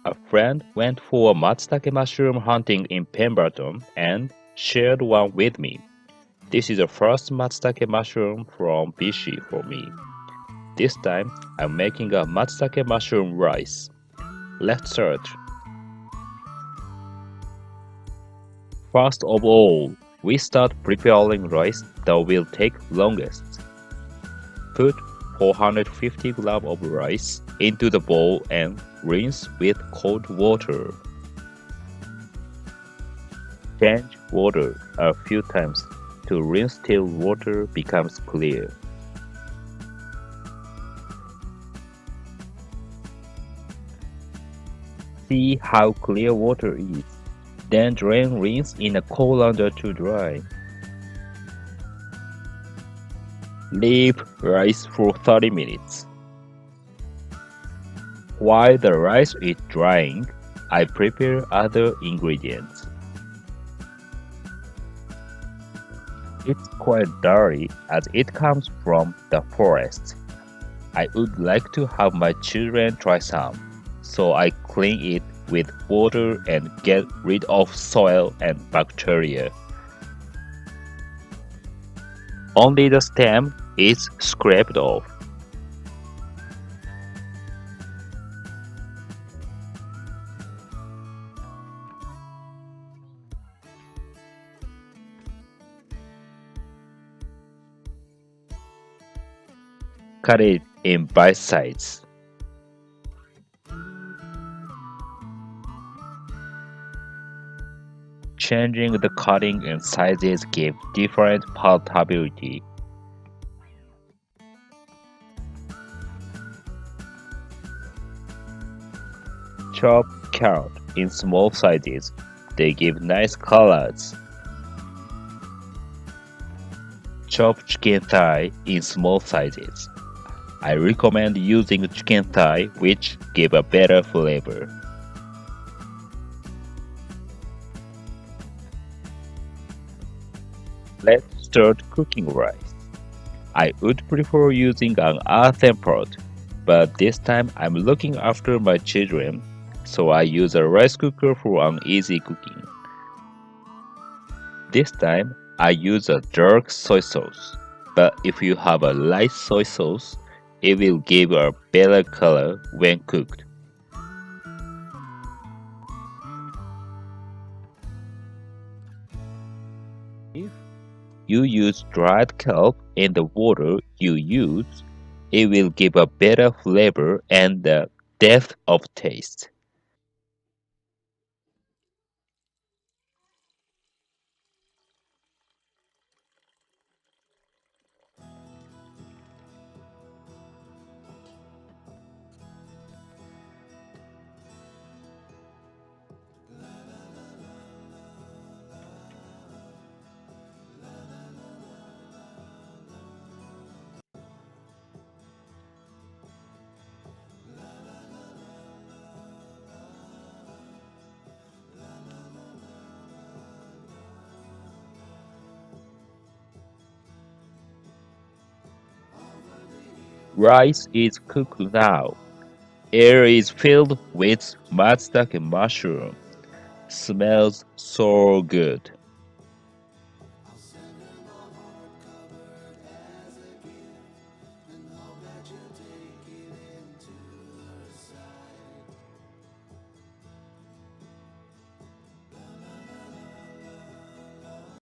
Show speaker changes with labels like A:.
A: A friend went for Matsutake mushroom hunting in Pemberton and shared one with me. This is the first Matsutake mushroom from BC for me. This time, I'm making a Matsutake mushroom rice. Let's start. First of all, we start preparing rice that will take longest. Put 450 grams of rice into the bowl and rinse with cold water. Change water a few times to rinse till water becomes clear. See how clear water is. Then drain rinse in a colander to dry. Leave rice for 30 minutes. While the rice is drying, I prepare other ingredients. It's quite dirty as it comes from the forest. I would like to have my children try some, so I clean it with water and get rid of soil and bacteria. Only the stem is scraped off. Cut it in bite size. Changing the cutting and sizes give different palatability. Chop carrot in small sizes. They give nice colors. Chop chicken thigh in small sizes. I recommend using chicken thigh which give a better flavor. Let's start cooking rice. I would prefer using an earthen pot, but this time I'm looking after my children, so I use a rice cooker for an easy cooking. This time I use a dark soy sauce, but if you have a light soy sauce, it will give a better color when cooked. If you use dried kelp in the water you use, it will give a better flavor and the depth of taste. Rice is cooked now. Air is filled with matsutake mushroom. Smells so good.